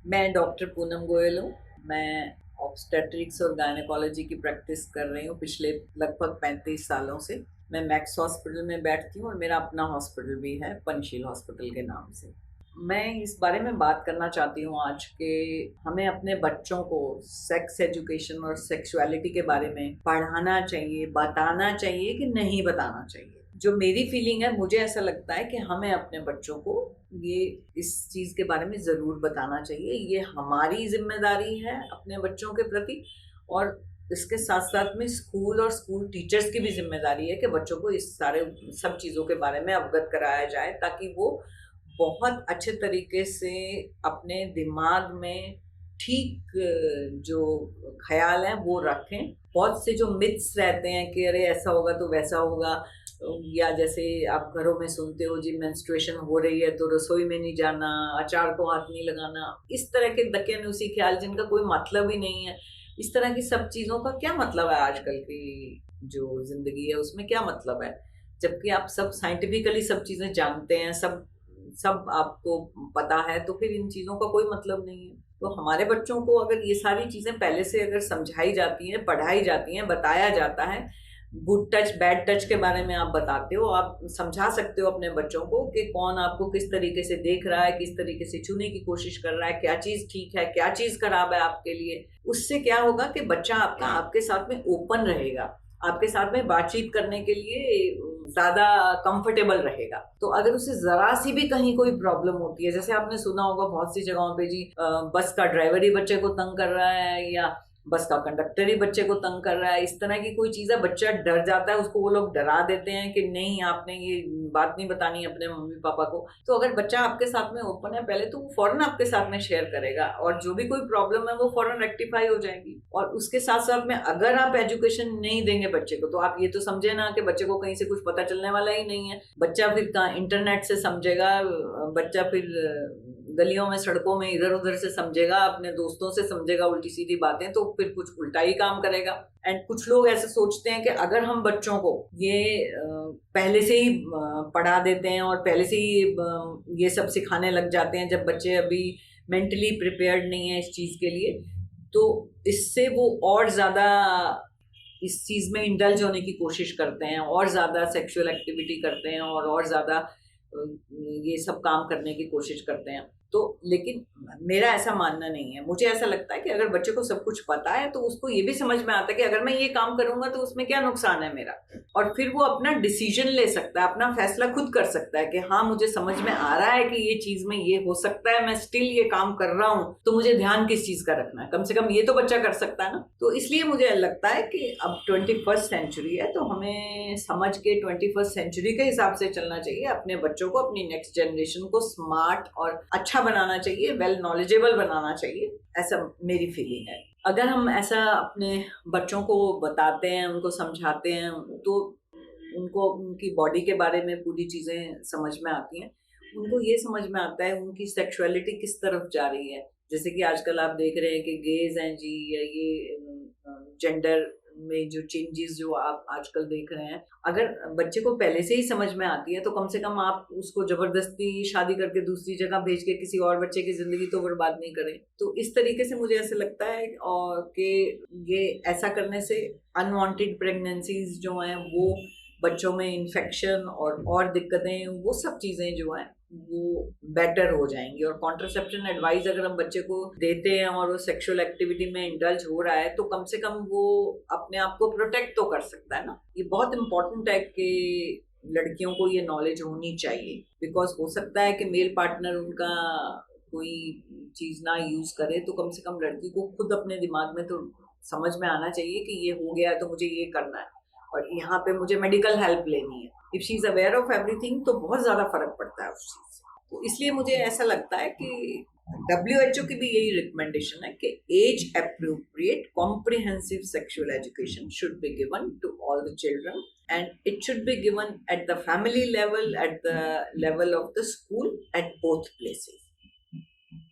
मैं डॉक्टर पूनम गोयल हूँ। मैं ऑब्स्टेट्रिक्स और गायनेकोलॉजी की प्रैक्टिस कर रही हूँ पिछले लगभग 35 सालों से। मैं मैक्स हॉस्पिटल में बैठती हूँ और मेरा अपना हॉस्पिटल भी है, पंचशील हॉस्पिटल के नाम से। मैं इस बारे में बात करना चाहती हूँ आज के हमें अपने बच्चों को सेक्स एजुकेशन और सेक्सुअलिटी के बारे में पढ़ाना चाहिए, बताना चाहिए कि नहीं बताना चाहिए। जो मेरी फीलिंग है, मुझे ऐसा लगता है कि हमें अपने बच्चों को ये इस चीज़ के बारे में ज़रूर बताना चाहिए। ये हमारी ज़िम्मेदारी है अपने बच्चों के प्रति, और इसके साथ-साथ में स्कूल और स्कूल टीचर्स की भी ज़िम्मेदारी है कि बच्चों को इस सारे सब चीज़ों के बारे में अवगत कराया जाए, ताकि वो बहुत अच्छे तरीके से अपने दिमाग में ठीक जो ख़्याल हैं वो रखें। बहुत से जो मिथ्स रहते हैं कि अरे ऐसा होगा तो वैसा होगा, या जैसे आप घरों में सुनते हो जी मेंस्ट्रुएशन हो रही है तो रसोई में नहीं जाना, अचार को हाथ नहीं लगाना, इस तरह के दकियानूसी ख्याल जिनका कोई मतलब ही नहीं है। इस तरह की सब चीज़ों का क्या मतलब है? आजकल की जो ज़िंदगी है उसमें क्या मतलब है? जबकि आप सब साइंटिफिकली सब चीज़ें जानते हैं, सब सब आपको पता है, तो फिर इन चीज़ों का कोई मतलब नहीं है। तो हमारे बच्चों को अगर ये सारी चीज़ें पहले से अगर समझाई जाती हैं, पढ़ाई जाती हैं, बताया जाता है, गुड टच बैड टच के बारे में आप बताते हो, आप समझा सकते हो अपने बच्चों को कि कौन आपको किस तरीके से देख रहा है, किस तरीके से छूने की कोशिश कर रहा है, क्या चीज़ ठीक है, क्या चीज़ खराब है आपके लिए। उससे क्या होगा कि बच्चा आपका आपके साथ में ओपन रहेगा, आपके साथ में बातचीत करने के लिए ज़्यादा कंफर्टेबल रहेगा। तो अगर उसे ज़रा-सी भी कहीं कोई प्रॉब्लम होती है, जैसे आपने सुना होगा बहुत सी जगहों पे जी बस का ड्राइवर ही बच्चे को तंग कर रहा है, या बस का कंडक्टर ही बच्चे को तंग कर रहा है, इस तरह की कोई चीज़ है, बच्चा डर जाता है, उसको वो लोग डरा देते हैं कि नहीं आपने ये बात नहीं बतानी अपने मम्मी-पापा को। तो अगर बच्चा आपके साथ में ओपन है पहले, तो वो फ़ौरन आपके साथ में शेयर करेगा, और जो भी कोई प्रॉब्लम है वो फ़ौरन रेक्टिफ़ाई हो जाएगी। और उसके साथ-साथ में अगर आप एजुकेशन नहीं देंगे बच्चे को, तो आप ये तो समझे ना कि बच्चे को कहीं से कुछ पता चलने वाला ही नहीं है। बच्चा फिर कहाँ इंटरनेट से समझेगा, बच्चा फिर गलियों में, सड़कों में इधर-उधर से समझेगा, अपने दोस्तों से समझेगा उल्टी-सीधी बातें, तो फिर कुछ उल्टा ही काम करेगा। एंड कुछ लोग ऐसे सोचते हैं कि अगर हम बच्चों को ये पहले से ही पढ़ा देते हैं और पहले से ही ये सब सिखाने लग जाते हैं, जब बच्चे अभी मेंटली प्रिपेयर्ड नहीं है इस चीज़ के लिए, तो इससे वो और ज़्यादा इस चीज़ में इंडल्ज होने की कोशिश करते हैं, और ज़्यादा सेक्सुअल एक्टिविटी करते हैं, और ज़्यादा ये सब काम करने की कोशिश करते हैं। तो लेकिन मेरा ऐसा मानना नहीं है। मुझे ऐसा लगता है कि अगर बच्चे को सब कुछ पता है, तो उसको ये भी समझ में आता है कि अगर मैं ये काम करूँगा तो उसमें क्या नुकसान है मेरा? और फिर वो अपना डिसीज़न ले सकता है, अपना फैसला खुद कर सकता है कि हाँ, मुझे समझ में आ रहा है कि ये चीज़ में ये हो सकता है, मैं स्टिल ये काम कर रहा हूँ, तो मुझे ध्यान किस चीज़ का रखना है? कम से कम ये तो बच्चा कर सकता है ना? तो इसलिए मुझे लगता है कि अब 21st सेंचुरी है, तो हमें समझ के 21st सेंचुरी के हिसाब से चलना चाहिए। अपने बच्चों को, अपनी नेक्स्ट जनरेशन को स्मार्ट और अच्छा बनाना चाहिए, वेल नॉलेजेबल बनाना चाहिए, ऐसा मेरी फीलिंग है। अगर हम ऐसा अपने बच्चों को बताते हैं, उनको समझाते हैं, तो उनको उनकी बॉडी के बारे में पूरी चीज़ें समझ में आती हैं। उनको ये समझ में आता है उनकी सेक्सुअलिटी किस तरफ जा रही है। जैसे कि आजकल आप देख रहे हैं कि गेज़ हैं जी, या ये जेंडर में जो चेंजेज़ जो आप आजकल देख रहे हैं, अगर बच्चे को पहले से ही समझ में आती है, तो कम से कम आप उसको ज़बरदस्ती शादी करके दूसरी जगह भेज के किसी और बच्चे की ज़िंदगी तो बर्बाद नहीं करें। तो इस तरीके से मुझे ऐसा लगता है, और कि ये ऐसा करने से अनवांटेड प्रेगनेंसीज़ जो हैं, वो बच्चों में इन्फेक्शन और दिक्कतें, वो सब चीज़ें जो हैं वो बेटर हो जाएँगी। और कॉन्ट्रासेप्शन एडवाइस अगर हम बच्चे को देते हैं और वो सेक्सुअल एक्टिविटी में इंडल्ज हो रहा है, तो कम से कम वो अपने आप को प्रोटेक्ट तो कर सकता है ना। ये बहुत इम्पोर्टेंट है कि लड़कियों को ये नॉलेज होनी चाहिए, बिकॉज़ हो सकता है कि मेल पार्टनर उनका कोई चीज़ ना यूज़ करे, तो कम से कम लड़की को खुद अपने दिमाग में तो समझ में आना चाहिए कि ये हो गया है तो मुझे ये करना है, और यहाँ पे मुझे मेडिकल हेल्प लेनी है। If she is aware of everything, तो बहुत ज़्यादा फ़र्क पड़ता है उस चीज़ से। तो इसलिए मुझे ऐसा लगता है कि डब्ल्यूएचओ की भी यही रिकमेंडेशन है कि age appropriate comprehensive sexual education should be given to all the children, and it should be given at the family level, at the level of the school, at both places.